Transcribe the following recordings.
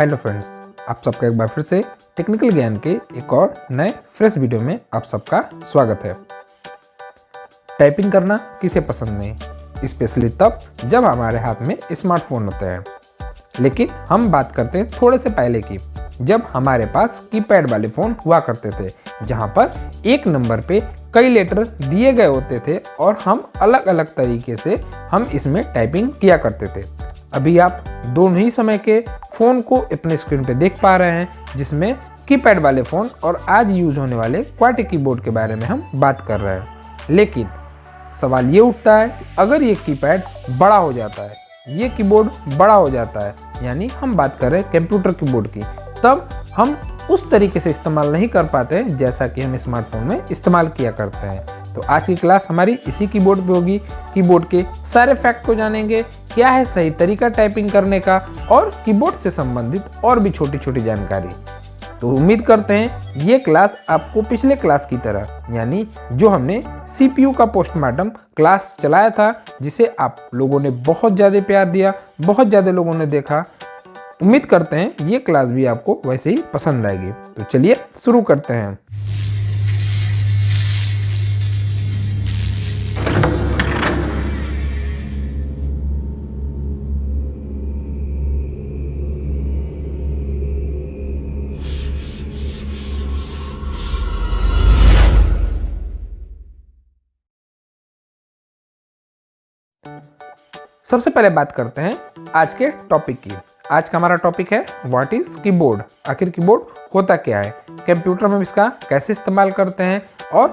Hello friends, आप सबका एक बार फिर से टेक्निकल ज्ञान के एक और नए फ्रेश वीडियो में आप सबका स्वागत है। टाइपिंग करना किसे पसंद नहीं, स्पेशली तब जब हमारे हाथ में स्मार्टफोन होते हैं। लेकिन हम बात करते हैं थोड़े से पहले की, जब हमारे पास कीपैड वाले फ़ोन हुआ करते थे, जहां पर एक नंबर पे कई लेटर दिए गए होते थे और हम अलग अलग तरीके से हम इसमें टाइपिंग किया करते थे। अभी आप दोनों ही समय के फ़ोन को अपने स्क्रीन पे देख पा रहे हैं, जिसमें कीपैड वाले फ़ोन और आज यूज होने वाले क्वार्टी कीबोर्ड के बारे में हम बात कर रहे हैं। लेकिन सवाल ये उठता है कि अगर ये कीपैड बड़ा हो जाता है, ये कीबोर्ड बड़ा हो जाता है, यानी हम बात कर रहे हैं कंप्यूटर कीबोर्ड की, तब हम उस तरीके से इस्तेमाल नहीं कर पाते हैं जैसा कि हम स्मार्टफोन में इस्तेमाल किया करते हैं। तो आज की क्लास हमारी इसी कीबोर्ड पे होगी। कीबोर्ड के सारे फैक्ट को जानेंगे, क्या है सही तरीका टाइपिंग करने का और कीबोर्ड से संबंधित और भी छोटी छोटी जानकारी। तो उम्मीद करते हैं ये क्लास आपको पिछले क्लास की तरह, यानी जो हमने CPU का पोस्टमार्टम क्लास चलाया था, जिसे आप लोगों ने बहुत ज़्यादा प्यार दिया, बहुत ज़्यादा लोगों ने देखा, उम्मीद करते हैं ये क्लास भी आपको वैसे ही पसंद आएगी। तो चलिए शुरू करते हैं। सबसे पहले बात करते हैं आज के टॉपिक की। आज का हमारा टॉपिक है व्हाट इज कीबोर्ड। आखिर कीबोर्ड होता क्या है, कंप्यूटर में इसका कैसे इस्तेमाल करते हैं और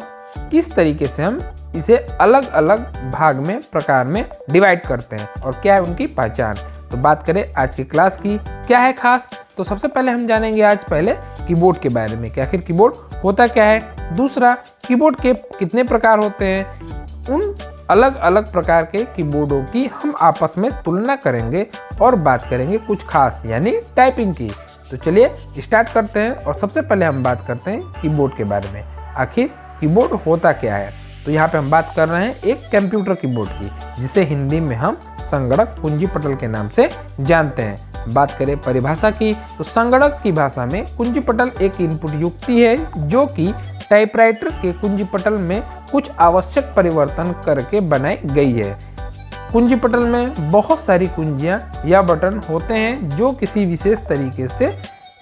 किस तरीके से हम इसे अलग अलग भाग में प्रकार में डिवाइड करते हैं और क्या है उनकी पहचान। तो बात करें आज की क्लास की क्या है खास, तो सबसे पहले हम जानेंगे आज पहले कीबोर्ड के बारे में कि आखिर कीबोर्ड होता क्या है। दूसरा, कीबोर्ड के कितने प्रकार होते हैं, उन अलग अलग प्रकार के कीबोर्डों की हम आपस में तुलना करेंगे और बात करेंगे कुछ खास यानी टाइपिंग की। तो चलिए स्टार्ट करते हैं और सबसे पहले हम बात करते हैं कीबोर्ड के बारे में। आखिर कीबोर्ड होता क्या है, तो यहाँ पे हम बात कर रहे हैं एक कंप्यूटर कीबोर्ड की, जिसे हिंदी में हम संगणक कुंजी पटल के नाम से जानते हैं। बात करें परिभाषा की, तो संगणक की भाषा में कुंजी पटल एक इनपुट युक्ति है जो कि टाइपराइटर के कुंजी पटल में कुछ आवश्यक परिवर्तन करके बनाई गई है। कुंजी पटल में बहुत सारी कुंजियां या बटन होते हैं जो किसी विशेष तरीके से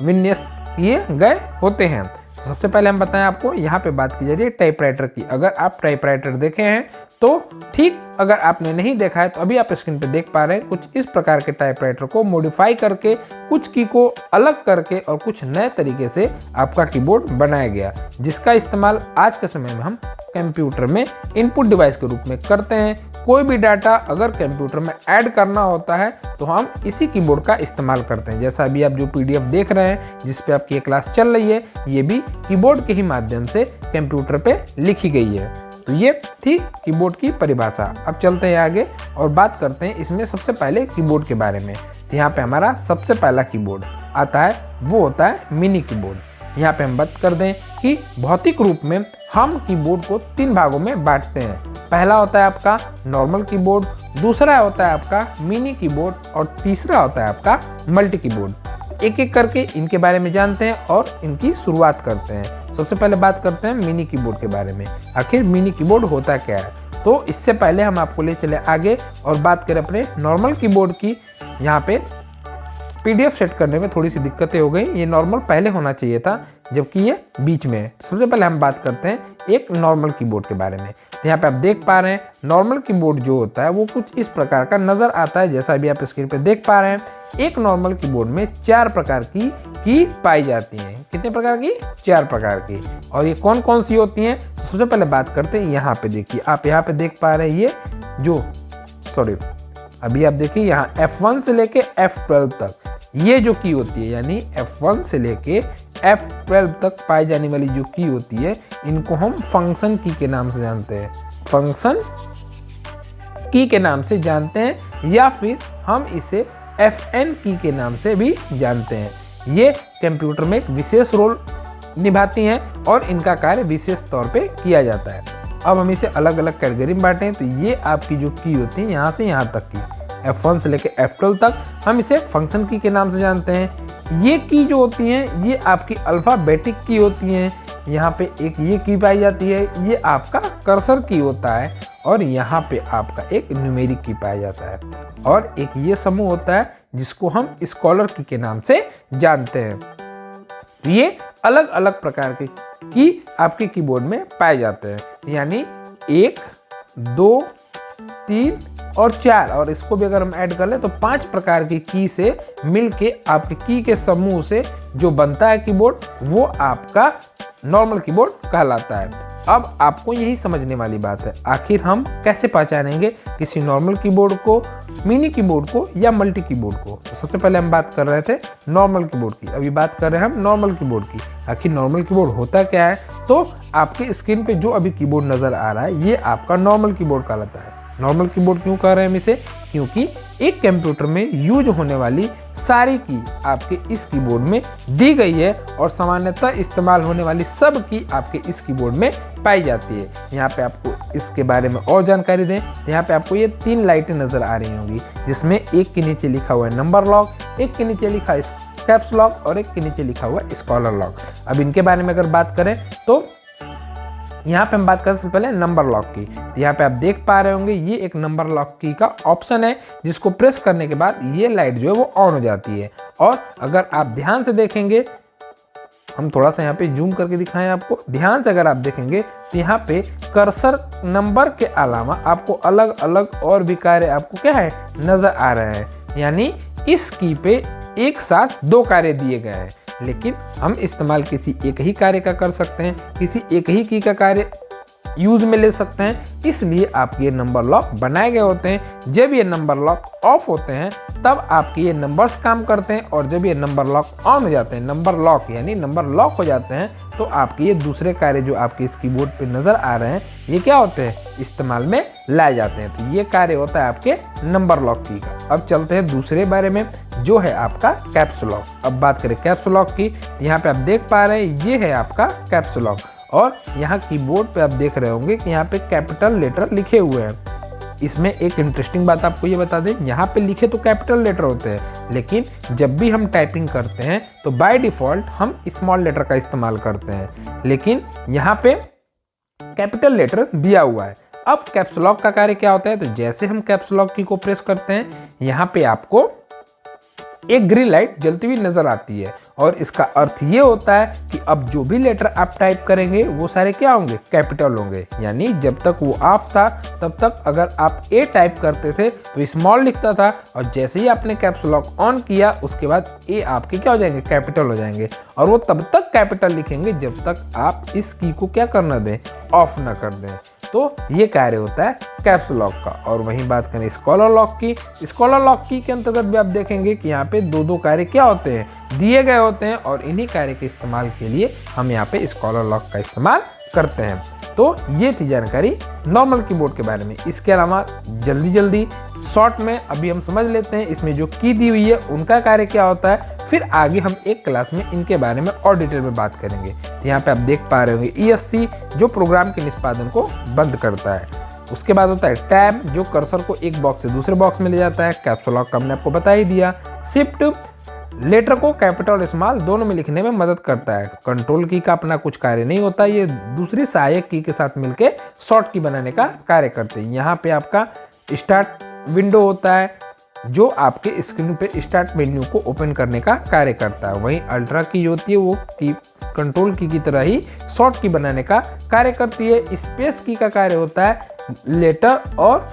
विन्यास किए गए होते हैं। तो सबसे पहले हम बताएं आपको, यहाँ पे बात की जा रही है टाइपराइटर की। अगर आप टाइपराइटर देखे हैं तो ठीक, अगर आपने नहीं देखा है तो अभी आप स्क्रीन पे देख पा रहे हैं, कुछ इस प्रकार के टाइपराइटर को मॉडिफाई करके कुछ की को अलग करके और कुछ नए तरीके से आपका कीबोर्ड बनाया गया, जिसका इस्तेमाल आज के समय में हम कंप्यूटर में इनपुट डिवाइस के रूप में करते हैं। कोई भी डाटा अगर कंप्यूटर में ऐड करना होता है तो हम इसी कीबोर्ड का इस्तेमाल करते हैं। जैसा अभी आप जो PDF देख रहे हैं जिस पे आपकी ये क्लास चल रही है, ये भी कीबोर्ड के ही माध्यम से कंप्यूटर पे लिखी गई है। तो ये थी कीबोर्ड की परिभाषा। अब चलते हैं आगे और बात करते हैं इसमें सबसे पहले कीबोर्ड के बारे में। तो यहाँ पे हमारा सबसे पहला कीबोर्ड आता है, वो होता है मिनी कीबोर्ड। यहाँ पे हम बात कर दें कि भौतिक रूप में हम कीबोर्ड को 3 भागों में बांटते हैं। पहला होता है आपका नॉर्मल कीबोर्ड, दूसरा होता है आपका मिनी कीबोर्ड और तीसरा होता है आपका मल्टी कीबोर्ड। एक एक करके इनके बारे में जानते हैं और इनकी शुरुआत करते हैं। सबसे पहले बात करते हैं मिनी कीबोर्ड के बारे में। आखिर मिनी कीबोर्ड होता क्या है, तो इससे पहले हम आपको ले चले आगे और बात करें अपने नॉर्मल कीबोर्ड की। यहाँ पे PDF सेट करने में थोड़ी सी दिक्कतें हो गई, ये नॉर्मल पहले होना चाहिए था जबकि ये बीच में है। सबसे पहले हम बात करते हैं एक नॉर्मल कीबोर्ड के बारे में। तो यहाँ पे आप देख पा रहे हैं नॉर्मल कीबोर्ड जो होता है वो कुछ इस प्रकार का नजर आता है, जैसा अभी आप स्क्रीन पे देख पा रहे हैं। एक नॉर्मल कीबोर्ड में 4 प्रकार की पाई जाती हैं। कितने प्रकार की? 4 प्रकार की। और ये कौन कौन सी होती हैं, तो सबसे पहले बात करते हैं, यहाँ पे देखिए, आप यहाँ पे देख पा रहे हैं ये जो अभी आप देखिए यहाँ F1 से लेके F12 तक ये जो की होती है, यानी F1 से लेके F12 तक पाई जाने वाली जो की होती है, इनको हम फंक्शन की के नाम से जानते हैं। फंक्शन की के नाम से जानते हैं या फिर हम इसे FN की के नाम से भी जानते हैं। ये कंप्यूटर में एक विशेष रोल निभाती हैं और इनका कार्य विशेष तौर पे किया जाता है। अब हम इसे अलग अलग कैटेगरी में बांटें, तो ये आपकी जो की होती है यहाँ से यहाँ तक की F1 से लेकर F12 तक हम इसे फंक्शन की के नाम से जानते हैं। ये की जो होती हैं ये आपकी अल्फ़ाबेटिक की होती हैं। यहाँ पे एक ये की पाई जाती है, ये आपका कर्सर की होता है, और यहाँ पे आपका एक न्यूमेरिक की पाया जाता है, और एक ये समूह होता है जिसको हम स्कॉलर की के नाम से जानते हैं। ये अलग अलग प्रकार के की आपके कीबोर्ड में पाए जाते हैं, यानी 1, 2, 3 और 4, और इसको भी अगर हम ऐड कर लें तो 5 प्रकार की की से मिलके आपके की के समूह से जो बनता है कीबोर्ड वो आपका नॉर्मल कीबोर्ड कहलाता है। अब आपको यही समझने वाली बात है, आखिर हम कैसे पहचानेंगे किसी नॉर्मल कीबोर्ड को, मिनी कीबोर्ड को या मल्टी कीबोर्ड को। तो सबसे पहले हम बात कर रहे थे नॉर्मल कीबोर्ड की, अभी बात कर रहे हैं हम नॉर्मल कीबोर्ड की। आखिर नॉर्मल कीबोर्ड होता क्या है? तो आपके स्क्रीन पे जो अभी कीबोर्ड नज़र आ रहा है ये आपका नॉर्मल कीबोर्ड कहलाता है। नॉर्मल कीबोर्ड क्यों कह रहे हैं हम इसे? क्योंकि एक कंप्यूटर में यूज होने वाली सारी की आपके इस कीबोर्ड में दी गई है, और सामान्यतः इस्तेमाल होने वाली सब की आपके इस कीबोर्ड में पाई जाती है। यहाँ पे आपको इसके बारे में और जानकारी दें, यहाँ पे आपको ये 3 लाइटें नज़र आ रही होंगी, जिसमें एक के नीचे लिखा हुआ है नंबर लॉक, एक के नीचे लिखा है कैप्स लॉक, और एक के नीचे लिखा हुआ है स्कॉलर लॉक। अब इनके बारे में अगर बात करें तो यहाँ पे हम बात करें सबसे पहले नंबर लॉक की। तो यहाँ पे आप देख पा रहे होंगे ये एक नंबर लॉक की का ऑप्शन है, जिसको प्रेस करने के बाद ये लाइट जो है वो ऑन हो जाती है। और अगर आप ध्यान से देखेंगे, हम थोड़ा सा यहाँ पे जूम करके दिखाएं आपको, ध्यान से अगर आप देखेंगे तो यहाँ पे कर्सर नंबर के अलावा आपको अलग अलग और भी कार्य आपको क्या है नजर आ रहे हैं, यानी इस की पे एक साथ 2 कार्य दिए गए हैं, लेकिन हम इस्तेमाल किसी एक ही कार्य का कर सकते हैं, किसी एक ही की का कार्य यूज में ले सकते हैं। इसलिए आपके ये नंबर लॉक बनाए गए होते हैं। जब ये नंबर लॉक ऑफ होते हैं तब आपके ये नंबर्स काम करते हैं, और जब ये नंबर लॉक ऑन हो जाते हैं, नंबर लॉक यानी नंबर लॉक हो जाते हैं, तो आपके ये दूसरे कार्य जो आपके इस कीबोर्ड पे नजर आ रहे हैं ये क्या होते हैं, इस्तेमाल में लाए जाते हैं। तो ये कार्य होता है आपके नंबर लॉक की का। अब चलते हैं दूसरे बारे में, जो है आपका कैप्स लॉक। अब बात करें कैप्स लॉक की, तो यहाँ पे आप देख पा रहे हैं ये है आपका कैप्स लॉक, और यहाँ कीबोर्ड पे आप देख रहे होंगे कि यहाँ पे कैपिटल लेटर लिखे हुए हैं। इसमें एक इंटरेस्टिंग बात आपको ये बता दें, यहाँ पे लिखे तो कैपिटल लेटर होते हैं, लेकिन जब भी हम टाइपिंग करते हैं तो बाय डिफ़ॉल्ट हम स्मॉल लेटर का इस्तेमाल करते हैं, लेकिन यहाँ पे कैपिटल लेटर दिया हुआ है। अब कैप्स लॉक का कार्य क्या होता है? तो जैसे हम कैप्स लॉक की को प्रेस करते हैं, यहाँ पे आपको एक ग्रीन लाइट जलती हुई नजर आती है, और इसका अर्थ ये होता है कि अब जो भी लेटर आप टाइप करेंगे वो सारे क्या होंगे, कैपिटल होंगे। यानी जब तक वो ऑफ था तब तक अगर आप ए टाइप करते थे तो स्मॉल लिखता था, और जैसे ही आपने कैप्स लॉक ऑन किया उसके बाद ए आपके क्या हो जाएंगे, कैपिटल हो जाएंगे, और वो तब तक कैपिटल लिखेंगे जब तक आप इस की को क्या करना दें, ऑफ ना कर दें। तो ये कार्य होता है कैप्स लॉक का। और वहीं बात करें स्कॉलर लॉक की, स्कॉलर लॉक की के अंतर्गत भी आप देखेंगे कि यहाँ पे 2 कार्य क्या होते हैं, दिए गए होते हैं, और इन्हीं कार्य के इस्तेमाल के लिए हम यहाँ पे स्कॉलर लॉक का इस्तेमाल करते हैं। तो ये थी जानकारी नॉर्मल कीबोर्ड के बारे में। इसके अलावा जल्दी शॉर्ट में अभी हम समझ लेते हैं इसमें जो की दी हुई है उनका कार्य क्या होता है, फिर आगे हम एक क्लास में इनके बारे में और डिटेल में बात करेंगे। तो यहाँ पे आप देख पा रहे होंगे ESC जो प्रोग्राम के निष्पादन को बंद करता है। उसके बाद होता है टैब जो कर्सर को एक बॉक्स से दूसरे बॉक्स में ले जाता है। कैप्स लॉक का हमने आपको बता ही दिया। शिफ्ट लेटर को कैपिटल और स्मॉल दोनों में लिखने में मदद करता है। कंट्रोल की का अपना कुछ कार्य नहीं होता, ये दूसरी सहायक की के साथ मिलके शॉर्ट की बनाने का कार्य करते हैं। यहाँ पे आपका स्टार्ट विंडो होता है जो आपके स्क्रीन पे स्टार्ट मेन्यू को ओपन करने का कार्य करता है। वहीं अल्ट्रा की होती है वो की कंट्रोल की तरह ही शॉर्ट की बनाने का कार्य करती है। स्पेस की का कार्य होता है लेटर और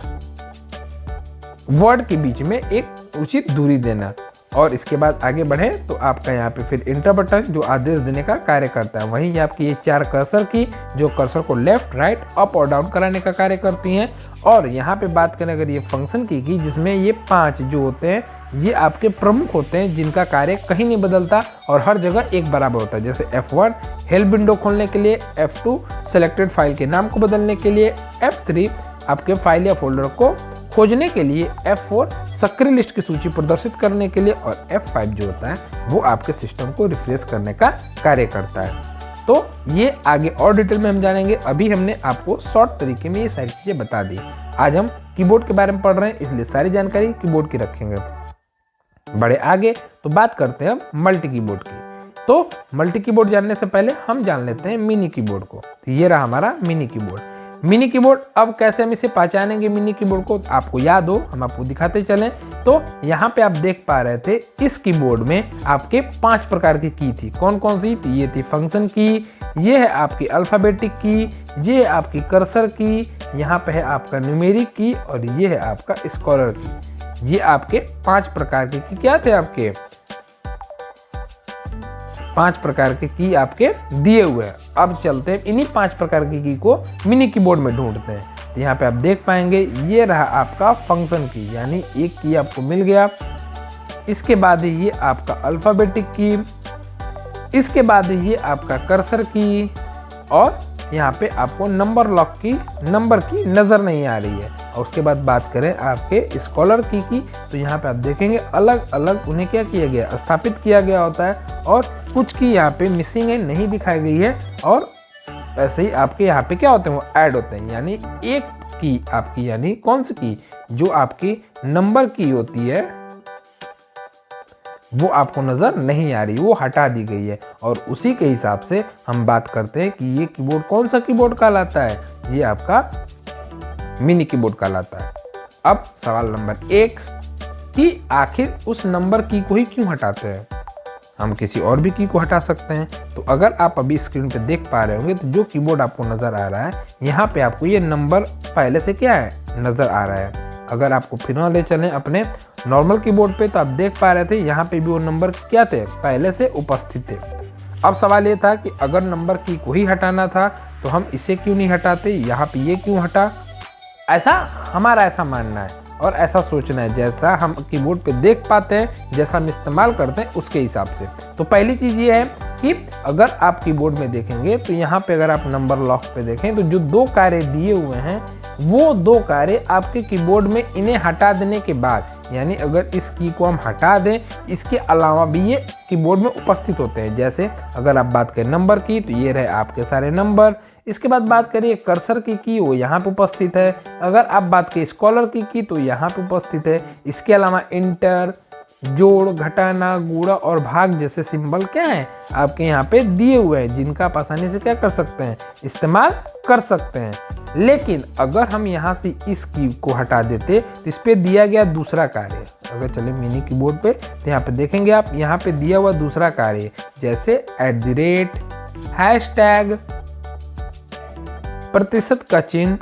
वर्ड के बीच में एक उचित दूरी देना। और इसके बाद आगे बढ़ें तो आपका यहाँ पे फिर इंटर बटन जो आदेश देने का कार्य करता है। वहीं आपकी ये 4 कर्सर की जो कर्सर को लेफ्ट राइट अप और डाउन कराने का कार्य करती हैं। और यहाँ पे बात करें अगर ये फंक्शन की जिसमें ये 5 जो होते हैं ये आपके प्रमुख होते हैं जिनका कार्य कहीं नहीं बदलता और हर जगह एक बराबर होता है। जैसे F1 हेल्प विंडो खोलने के लिए, F2 सिलेक्टेड फाइल के नाम को बदलने के लिए, F3 आपके फाइल या फोल्डर को खोजने के लिए, F4 सक्रिय लिस्ट की सूची प्रदर्शित करने के लिए और F5 जो होता है वो आपके सिस्टम को रिफ्रेश करने का कार्य करता है। तो ये आगे और डिटेल में हम जानेंगे। अभी हमने आपको शॉर्ट तरीके में ये सारी चीज़ें बता दी। आज हम कीबोर्ड के बारे में पढ़ रहे हैं इसलिए सारी जानकारी कीबोर्ड की रखेंगे। बढ़े आगे तो बात करते हैं अब मल्टी कीबोर्ड की। तो मल्टी कीबोर्ड जानने से पहले हम जान लेते हैं मिनी कीबोर्ड को। तो ये रहा हमारा मिनी कीबोर्ड। मिनी कीबोर्ड, अब कैसे हम इसे पहचानेंगे मिनी कीबोर्ड को, आपको याद हो हम आपको दिखाते चलें। तो यहाँ पे आप देख पा रहे थे इस कीबोर्ड में आपके 5 प्रकार की की थी। कौन कौन सी? तो ये थी फंक्शन की, ये है आपकी अल्फ़ाबेटिक की, ये है आपकी कर्सर की, यहाँ पे है आपका न्यूमेरिक की और ये है आपका स्कॉलर की। ये आपके 5 प्रकार की क्या थे? आपके 5 प्रकार के की आपके दिए हुए हैं। अब चलते हैं इन्हीं 5 प्रकार की को मिनी कीबोर्ड में ढूंढते हैं। तो यहाँ पे आप देख पाएंगे ये रहा आपका फंक्शन की, यानी एक की आपको मिल गया। इसके बाद ये आपका अल्फ़ाबेटिक की, इसके बाद ये आपका कर्सर की और यहाँ पे आपको नंबर लॉक की, नंबर की नज़र नहीं आ रही है। और उसके बाद बात करें आपके स्कॉलर की तो यहाँ पे आप देखेंगे अलग अलग उन्हें क्या किया गया, स्थापित किया गया होता है और कुछ की यहाँ पे मिसिंग है, नहीं दिखाई गई है। और ऐसे ही आपके यहाँ पे क्या होते हैं, वो ऐड होते हैं। यानी एक की आपकी, यानी कौन सी की, जो आपकी नंबर की होती है वो आपको नज़र नहीं आ रही, वो हटा दी गई है। और उसी के हिसाब से हम बात करते हैं कि ये कीबोर्ड कौन सा कीबोर्ड कहलाता है, ये आपका मिनी कीबोर्ड कहलाता है। अब सवाल नंबर 1 कि आखिर उस नंबर की को ही क्यों हटाते हैं? हम किसी और भी की को हटा सकते हैं। तो अगर आप अभी स्क्रीन पे देख पा रहे होंगे तो जो कीबोर्ड आपको नज़र आ रहा है, यहाँ पे आपको ये नंबर पहले से क्या है, नज़र आ रहा है। अगर आपको फिर ले चलें अपने नॉर्मल कीबोर्ड पे तो आप देख पा रहे थे यहाँ पे भी वो नंबर क्या थे, पहले से उपस्थित थे। अब सवाल ये था कि अगर नंबर की को ही हटाना था तो हम इसे क्यों नहीं हटाते, यहाँ पे ये क्यों हटा? ऐसा हमारा ऐसा मानना है और ऐसा सोचना है, जैसा हम कीबोर्ड पे देख पाते हैं, जैसा हम इस्तेमाल करते हैं उसके हिसाब से। तो पहली चीज़ ये है कि अगर आप कीबोर्ड में देखेंगे तो यहाँ पे अगर आप नंबर लॉक पे देखें तो जो 2 कार्य दिए हुए हैं वो 2 कार्य आपके कीबोर्ड में इन्हें हटा देने के बाद, यानी अगर इस की को हम हटा दें, इसके अलावा भी ये कीबोर्ड में उपस्थित होते हैं। जैसे अगर आप बात करें नंबर की तो ये रहे आपके सारे नंबर। इसके बाद बात करिए कर्सर की वो यहाँ पे उपस्थित है। अगर आप बात करें स्कॉलर की तो यहाँ पे उपस्थित है। इसके अलावा इंटर, जोड़, घटाना, गुणा और भाग जैसे सिंबल क्या है आपके यहाँ पे दिए हुए हैं, जिनका आप आसानी से क्या कर सकते हैं, इस्तेमाल कर सकते हैं। लेकिन अगर हम यहाँ से इस की को हटा देते तो इस पे दिया गया दूसरा कार्य, अगर चले मिनी कीबोर्ड पे तो यहाँ पे देखेंगे आप, यहाँ पे दिया हुआ दूसरा कार्य जैसे @ हैशटैग, प्रतिशत का चिन्ह,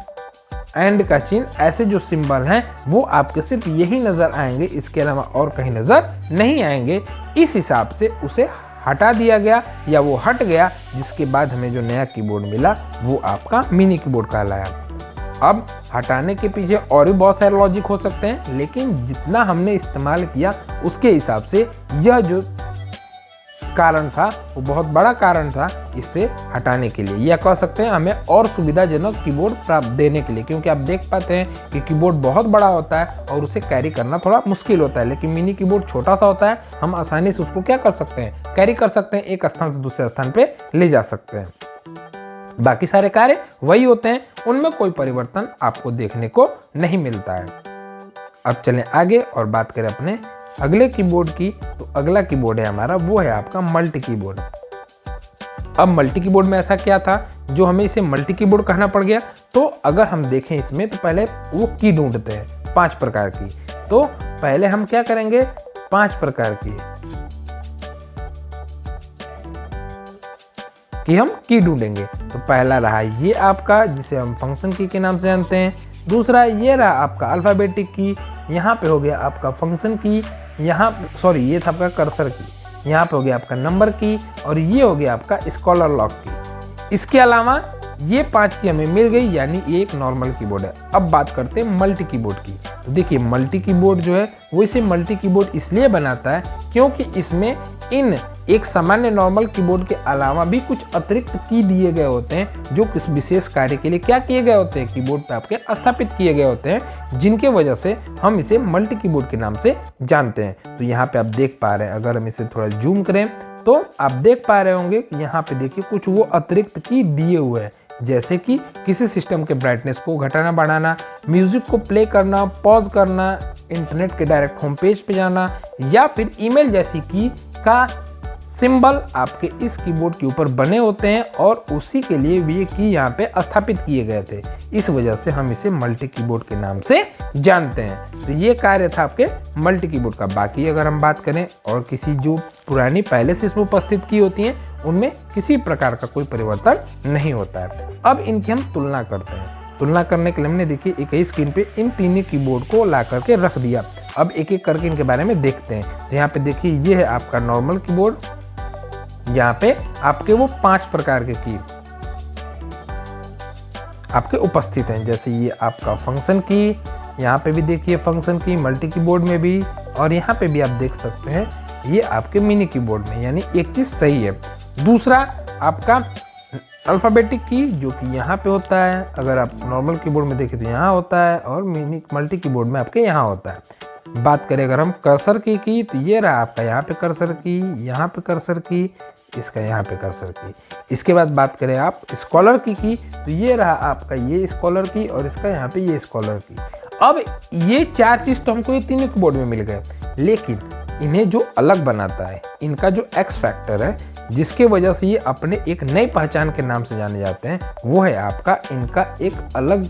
एंड का चिन्ह, ऐसे जो सिंबल हैं वो आपके सिर्फ यही नज़र आएंगे, इसके अलावा और कहीं नज़र नहीं आएंगे। इस हिसाब से उसे हटा दिया गया या वो हट गया, जिसके बाद हमें जो नया कीबोर्ड मिला वो आपका मिनी कीबोर्ड कहलाया। अब हटाने के पीछे और भी बहुत सारे लॉजिक हो सकते हैं, लेकिन जितना हमने इस्तेमाल किया उसके हिसाब से यह जो कारण था वो बहुत बड़ा कारण था इसे हटाने के लिए, या कह सकते हैं हमें और सुविधाजनक कीबोर्ड प्राप्त देने के लिए। क्योंकि आप देख पाते हैं कि कीबोर्ड बहुत बड़ा होता है और उसे कैरी करना थोड़ा मुश्किल होता है, लेकिन मिनी कीबोर्ड छोटा सा होता है, हम आसानी से उसको क्या कर सकते हैं, कैरी कर सकते हैं, एक स्थान से दूसरे स्थान पे ले जा सकते हैं। बाकी सारे कार्य वही होते हैं, उनमें कोई परिवर्तन आपको देखने को नहीं मिलता है। अब चलें आगे और बात करें अपने अगले कीबोर्ड की। तो अगला कीबोर्ड है हमारा, वो है आपका मल्टी कीबोर्ड। अब मल्टी कीबोर्ड में ऐसा क्या था जो हमें इसे मल्टी कीबोर्ड कहना पड़ गया? तो अगर हम देखें इसमें तो पहले वो की ढूंढते हैं 5 प्रकार की। तो पहले हम क्या करेंगे, 5 प्रकार की हम की ढूंढेंगे। तो पहला रहा ये आपका, जिसे हम फंक्शन की के नाम से जानते हैं। दूसरा ये रहा आपका अल्फ़ाबेटिक की, यहाँ पे हो गया आपका फंक्शन की, यहाँ सॉरी ये था आपका कर्सर की, यहाँ पे हो गया आपका नंबर की, और ये हो गया आपका स्कॉलर लॉक की। इसके अलावा ये 5 की हमें मिल गई, यानी ये एक नॉर्मल कीबोर्ड है। अब बात करते हैं मल्टी कीबोर्ड की। तो देखिए मल्टी कीबोर्ड जो है वो इसे मल्टी कीबोर्ड इसलिए बनाता है क्योंकि इसमें इन एक सामान्य नॉर्मल कीबोर्ड के अलावा भी कुछ अतिरिक्त की दिए गए होते हैं, जो किस विशेष कार्य के लिए क्या किए गए होते हैं, कीबोर्ड पे आपके स्थापित किए गए होते हैं, जिनके वजह से हम इसे मल्टी कीबोर्ड के नाम से जानते हैं। तो यहाँ पे आप देख पा रहे हैं, अगर हम इसे थोड़ा जूम करें तो आप देख पा रहे होंगे कि यहाँ पे देखिए कुछ वो अतिरिक्त की दिए हुए हैं, जैसे कि किसी सिस्टम के ब्राइटनेस को घटाना बढ़ाना, म्यूजिक को प्ले करना, पॉज करना, इंटरनेट के डायरेक्ट होम पेज पे जाना, या फिर ईमेल जैसी की का सिंबल आपके इस कीबोर्ड के ऊपर बने होते हैं और उसी के लिए भी ये की यहाँ पे स्थापित किए गए थे। इस वजह से हम इसे मल्टी कीबोर्ड के नाम से जानते हैं। तो ये कार्य था आपके मल्टी कीबोर्ड का। बाकी अगर हम बात करें और किसी जो पुरानी पहले से इसमें उपस्थित की होती हैं, उनमें किसी प्रकार का कोई परिवर्तन नहीं होता है। अब इनकी हम तुलना करते हैं। तुलना करने के लिए हमने देखिए एक ही स्क्रीन पे इन तीनों कीबोर्ड को ला करके रख दिया। अब एक एक करके इनके बारे में देखते हैं। तो यहाँ पे देखिए ये है आपका नॉर्मल कीबोर्ड। यहाँ पे आपके वो 5 प्रकार के की आपके उपस्थित हैं, जैसे ये आपका फंक्शन की, यहाँ पे भी देखिए फंक्शन की मल्टी कीबोर्ड में भी, और यहाँ पे भी आप देख सकते हैं ये आपके मिनी कीबोर्ड में। यानी एक चीज़ सही है। दूसरा आपका अल्फ़ाबेटिक की जो कि यहाँ पे होता है, अगर आप नॉर्मल कीबोर्ड में देखें तो यहाँ होता है, और मल्टी कीबोर्ड में आपके यहाँ होता है। बात करें अगर हम कर्सर की तो ये रहा आपका यहाँ पे कर्सर की, यहाँ पे कर्सर की, इसका यहाँ पे कर्सर की। इसके बाद बात करें आप स्कॉलर की तो ये रहा आपका ये स्कॉलर की, और इसका यहाँ पे ये स्कॉलर की। अब ये 4 चीज़ तो हमको ये तीनों कीबोर्ड में मिल गए, लेकिन इन्हें जो अलग बनाता है, इनका जो एक्स फैक्टर है, जिसके वजह से ये अपने एक नई पहचान के नाम से जाने जाते हैं, वो है आपका इनका एक अलग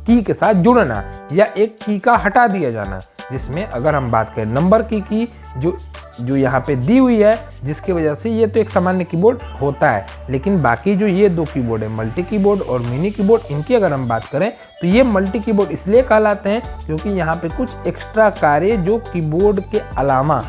की के साथ जुड़ना या एक की का हटा दिया जाना। जिसमें अगर हम बात करें नंबर की जो यहाँ पे दी हुई है, जिसकी वजह से ये तो एक सामान्य कीबोर्ड होता है, लेकिन बाकी जो ये 2 कीबोर्ड है मल्टी कीबोर्ड और मिनी कीबोर्ड, इनकी अगर हम बात करें तो ये मल्टी कीबोर्ड इसलिए कहलाते हैं क्योंकि यहाँ पे कुछ एक्स्ट्रा कार्य जो कीबोर्ड के अलावा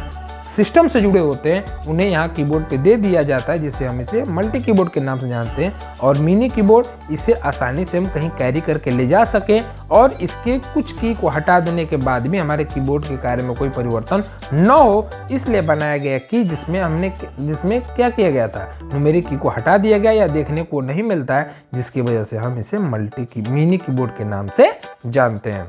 सिस्टम से जुड़े होते हैं, उन्हें यहाँ कीबोर्ड पे दे दिया जाता है, जिसे हम इसे मल्टी कीबोर्ड के नाम से जानते हैं। और मिनी कीबोर्ड इसे आसानी से हम कहीं कैरी करके ले जा सकें, और इसके कुछ की को हटा देने के बाद भी हमारे कीबोर्ड के कार्य में कोई परिवर्तन न हो, इसलिए बनाया गया की जिसमें क्या किया गया था, न्यूमेरिक की को हटा दिया गया या देखने को नहीं मिलता है, जिसकी वजह से हम इसे मिनी कीबोर्ड के नाम से जानते हैं।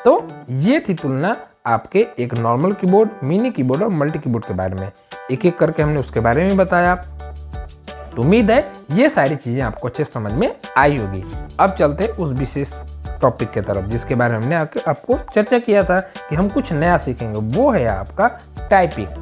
तो ये थी तुलना आपके एक नॉर्मल कीबोर्ड, मिनी कीबोर्ड और मल्टी कीबोर्ड के बारे में। एक एक करके हमने उसके बारे में बताया। तो उम्मीद है ये सारी चीजें आपको अच्छे समझ में आई होगी। अब चलते उस विशेष टॉपिक के तरफ जिसके बारे में हमने आपको चर्चा किया था कि हम कुछ नया सीखेंगे, वो है आपका टाइपिंग।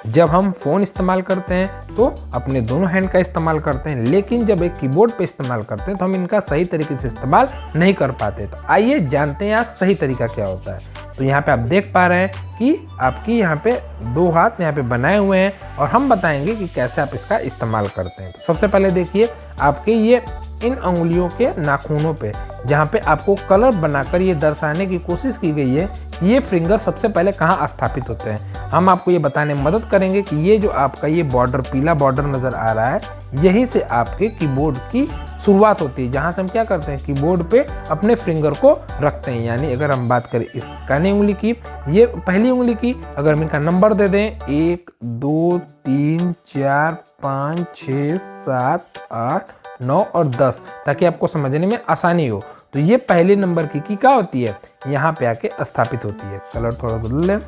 जब हम फ़ोन इस्तेमाल करते हैं तो अपने दोनों हैंड का इस्तेमाल करते हैं, लेकिन जब एक कीबोर्ड पे इस्तेमाल करते हैं तो हम इनका सही तरीके से इस्तेमाल नहीं कर पाते। तो आइए जानते हैं आज सही तरीका क्या होता है। तो यहाँ पे आप देख पा रहे हैं कि आपकी यहाँ पे 2 हाथ यहाँ पे बनाए हुए हैं, और हम बताएंगे कि कैसे आप इसका इस्तेमाल करते हैं। तो सबसे पहले देखिए आपके ये इन अंगुलियों के नाखूनों पे, जहाँ पे आपको कलर बनाकर ये दर्शाने की कोशिश की गई है कि ये फिंगर सबसे पहले कहाँ स्थापित होते हैं। हम आपको ये बताने में मदद करेंगे कि ये जो आपका ये बॉर्डर, पीला बॉर्डर नज़र आ रहा है, यही से आपके कीबोर्ड की शुरुआत होती है, जहाँ से हम क्या करते हैं कीबोर्ड पे अपने फिंगर को रखते हैं। यानी अगर हम बात करें इस कानी उंगली की, ये पहली उंगली की, अगर हम इनका नंबर दे दें 1 2 3 4 5 6 7 8 9 और 10, ताकि आपको समझने में आसानी हो। तो ये पहले नंबर की क्या होती है, यहाँ पे आके स्थापित होती है। कलर थोड़ा बदल लें,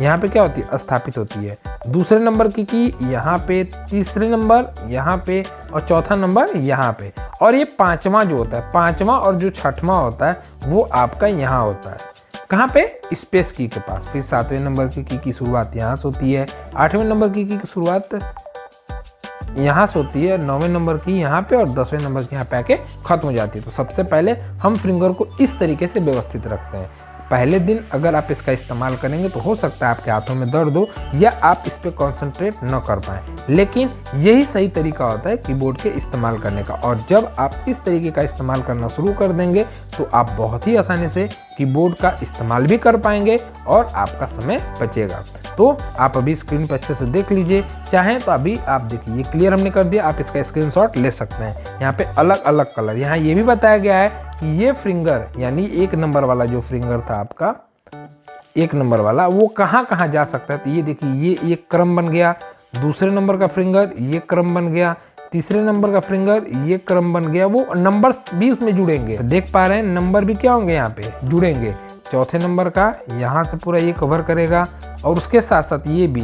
यहाँ पे क्या होती है, स्थापित होती है। दूसरे नंबर की यहाँ पे, तीसरे नंबर यहाँ पे, और चौथा नंबर यहाँ पे। और ये 5वां जो होता है, 5वां और जो 6वां होता है वो आपका यहाँ होता है। कहाँ पे, स्पेस की के पास। फिर 7वें नंबर की शुरुआत यहाँ से होती है, 8वें नंबर की शुरुआत यहाँ से होती है, 9वें नंबर की यहाँ पे, और 10वें नंबर की यहाँ पे आके खत्म हो जाती है। तो सबसे पहले हम फिंगर को इस तरीके से व्यवस्थित रखते हैं। पहले दिन अगर आप इसका इस्तेमाल करेंगे तो हो सकता है आपके हाथों में दर्द हो या आप इस पर कॉन्सेंट्रेट न कर पाएँ, लेकिन यही सही तरीका होता है कीबोर्ड के इस्तेमाल करने का। और जब आप इस तरीके का इस्तेमाल करना शुरू कर देंगे तो आप बहुत ही आसानी से कीबोर्ड का इस्तेमाल भी कर पाएंगे और आपका समय बचेगा। तो आप अभी स्क्रीन पर अच्छे से देख लीजिए, चाहें तो अभी आप देखिए ये क्लियर हमने कर दिया, आप इसका स्क्रीनशॉट ले सकते हैं। यहाँ पे अलग अलग कलर, यहाँ ये भी बताया गया है कि ये फिंगर यानी 1 नंबर वाला जो फिंगर था आपका 1 नंबर वाला, वो कहाँ कहाँ जा सकता है। तो ये देखिए ये एक क्रम बन गया, दूसरे नंबर का फिंगर ये क्रम बन गया, तीसरे नंबर का फिंगर ये क्रम बन गया, वो नंबर भी उसमें जुड़ेंगे। तो देख पा रहे हैं नंबर भी क्या होंगे यहाँ पे जुड़ेंगे। चौथे नंबर का यहाँ से पूरा ये कवर करेगा, और उसके साथ साथ ये भी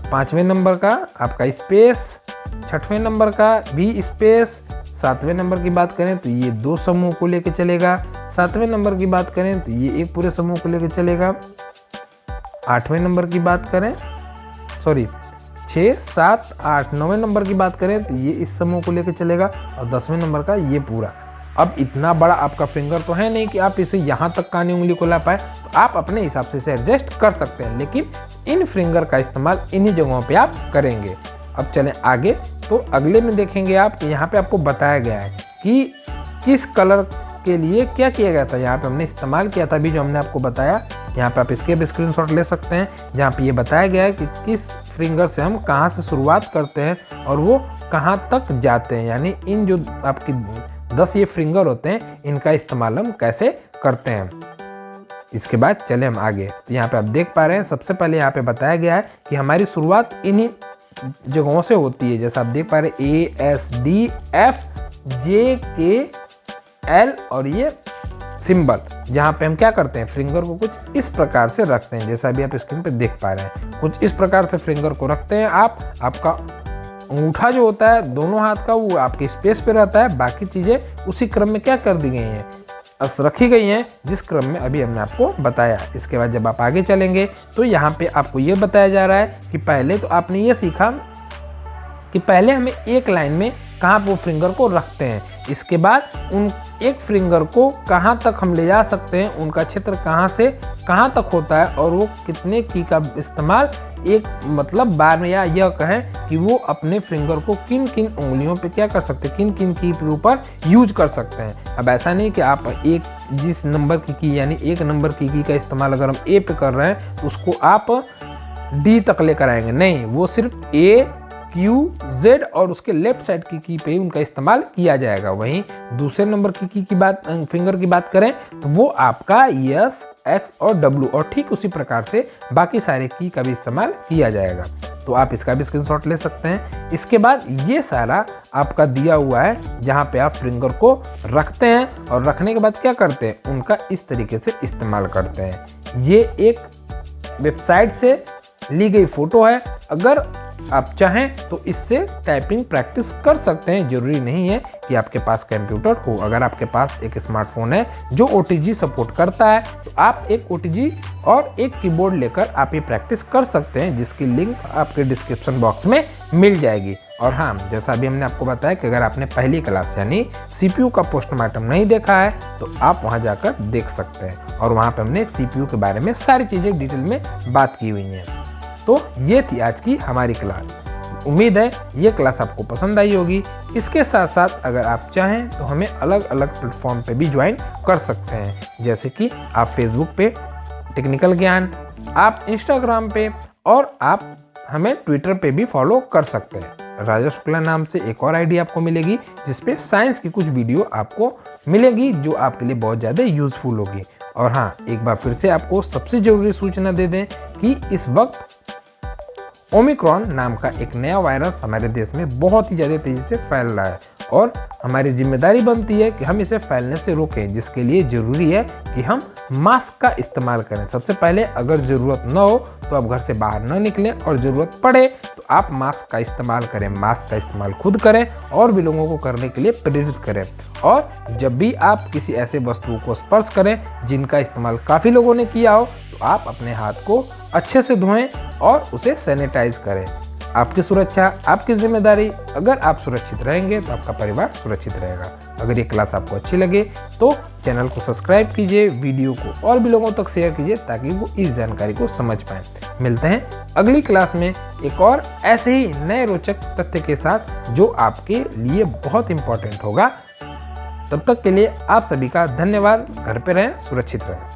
5वें नंबर का आपका स्पेस, छठवें नंबर का भी स्पेस। सातवें नंबर की बात करें तो ये 2 समूह को लेकर चलेगा। सातवें नंबर की बात करें तो ये एक पूरे समूह को लेकर चलेगा। आठवें नंबर की बात करें 6, 7, 8, 9वें नंबर की बात करें तो ये इस समूह को लेकर चलेगा और 10वें नंबर का ये पूरा। अब इतना बड़ा आपका फिंगर तो है नहीं कि आप इसे यहाँ तक कानी उंगली को ला पाए, तो आप अपने हिसाब से इसे एडजस्ट कर सकते हैं, लेकिन इन फिंगर का इस्तेमाल इन्हीं जगहों पे आप करेंगे। अब चलें आगे, तो अगले में देखेंगे आप कि यहाँ पे आपको बताया गया है कि किस कलर के लिए क्या किया गया था। यहाँ पे हमने इस्तेमाल किया था अभी जो हमने आपको बताया। यहाँ पे आप इसके भी स्क्रीनशॉट ले सकते हैं, जहाँ पे ये बताया गया है कि किस फिंगर से हम कहाँ से शुरुआत करते हैं और वो कहाँ तक जाते हैं, यानी इन जो आपकी 10 ये फिंगर होते हैं इनका इस्तेमाल हम कैसे करते हैं। इसके बाद चले हम आगे, तो यहाँ पे आप देख पा रहे हैं सबसे पहले यहाँ पे बताया गया है कि हमारी शुरुआत इन्हीं जगहों से होती है। जैसा आप देख पा रहे हैं ASDF JK L और ये सिंबल, जहाँ पे हम क्या करते हैं फिंगर को कुछ इस प्रकार से रखते हैं। जैसा अभी आप स्क्रीन पे देख पा रहे हैं कुछ इस प्रकार से फिंगर को रखते हैं आप। आपका अंगूठा जो होता है दोनों हाथ का वो आपके स्पेस पे रहता है, बाकी चीज़ें उसी क्रम में क्या कर दी गई हैं, रखी गई हैं जिस क्रम में अभी हमने आपको बताया। इसके बाद जब आप आगे चलेंगे तो यहाँ पे आपको ये बताया जा रहा है कि पहले तो आपने ये सीखा कि पहले हमें एक लाइन में कहाँ वो फिंगर को रखते हैं, इसके बाद उन एक फिंगर को कहाँ तक हम ले जा सकते हैं, उनका क्षेत्र कहाँ से कहाँ तक होता है और वो कितने की का इस्तेमाल एक मतलब बार में, या यह कहें कि वो अपने फिंगर को किन किन उंगलियों पे क्या कर सकते हैं, किन किन की के ऊपर यूज कर सकते हैं। अब ऐसा नहीं कि आप एक जिस नंबर की यानी एक नंबर की का इस्तेमाल अगर हम ए पे कर रहे हैं तो उसको आप डी तक लेकर आएंगे, नहीं, वो सिर्फ ए Q Z और उसके लेफ्ट साइड की पे ही उनका इस्तेमाल किया जाएगा। वहीं दूसरे नंबर की बात फिंगर की बात करें तो वो आपका S X और W और ठीक उसी प्रकार से बाकी सारे की का भी इस्तेमाल किया जाएगा। तो आप इसका भी स्क्रीनशॉट ले सकते हैं। इसके बाद ये सारा आपका दिया हुआ है जहाँ पे आप फिंगर को रखते हैं और रखने के बाद क्या करते हैं, उनका इस तरीके से इस्तेमाल करते हैं। ये एक वेबसाइट से ली गई फोटो है। अगर आप चाहें तो इससे टाइपिंग प्रैक्टिस कर सकते हैं, जरूरी नहीं है कि आपके पास कंप्यूटर हो। अगर आपके पास एक स्मार्टफोन है जो OTG सपोर्ट करता है तो आप एक OTG और एक कीबोर्ड लेकर आप ये प्रैक्टिस कर सकते हैं, जिसकी लिंक आपके डिस्क्रिप्शन बॉक्स में मिल जाएगी। और हाँ, जैसा अभी हमने आपको बताया कि अगर आपने पहली क्लास यानी CPU का पोस्टमार्टम नहीं देखा है तो आप वहाँ जाकर देख सकते हैं, और वहाँ पर हमने CPU के बारे में सारी चीज़ें डिटेल में बात की हुई हैं। तो ये थी आज की हमारी क्लास। उम्मीद है ये क्लास आपको पसंद आई होगी। इसके साथ साथ अगर आप चाहें तो हमें अलग अलग प्लेटफॉर्म पे भी ज्वाइन कर सकते हैं, जैसे कि आप फेसबुक पे टेक्निकल ज्ञान, आप इंस्टाग्राम पे, और आप हमें ट्विटर पे भी फॉलो कर सकते हैं। राजा शुक्ला नाम से एक और आईडी आपको मिलेगी जिसपे साइंस की कुछ वीडियो आपको मिलेगी जो आपके लिए बहुत ज़्यादा यूजफुल होगी। और हाँ, एक बार फिर से आपको सबसे ज़रूरी सूचना दे दें कि इस वक्त ओमिक्रॉन नाम का एक नया वायरस हमारे देश में बहुत ही ज़्यादा तेज़ी से फैल रहा है, और हमारी जिम्मेदारी बनती है कि हम इसे फैलने से रोकें, जिसके लिए ज़रूरी है कि हम मास्क का इस्तेमाल करें। सबसे पहले अगर ज़रूरत न हो तो आप घर से बाहर न निकलें, और ज़रूरत पड़े तो आप मास्क का इस्तेमाल करें। मास्क का इस्तेमाल खुद करें और भी लोगों को करने के लिए प्रेरित करें। और जब भी आप किसी ऐसे वस्तुओं को स्पर्श करें जिनका इस्तेमाल काफ़ी लोगों ने किया हो तो आप अपने हाथ को अच्छे से धोएं और उसे सैनिटाइज करें। आपकी सुरक्षा आपकी जिम्मेदारी। अगर आप सुरक्षित रहेंगे तो आपका परिवार सुरक्षित रहेगा। अगर ये क्लास आपको अच्छी लगे तो चैनल को सब्सक्राइब कीजिए, वीडियो को और भी लोगों तक शेयर कीजिए ताकि वो इस जानकारी को समझ पाएँ। मिलते हैं अगली क्लास में एक और ऐसे ही नए रोचक तथ्य के साथ जो आपके लिए बहुत इंपॉर्टेंट होगा। तब तक के लिए आप सभी का धन्यवाद। घर पे रहें, सुरक्षित रहें।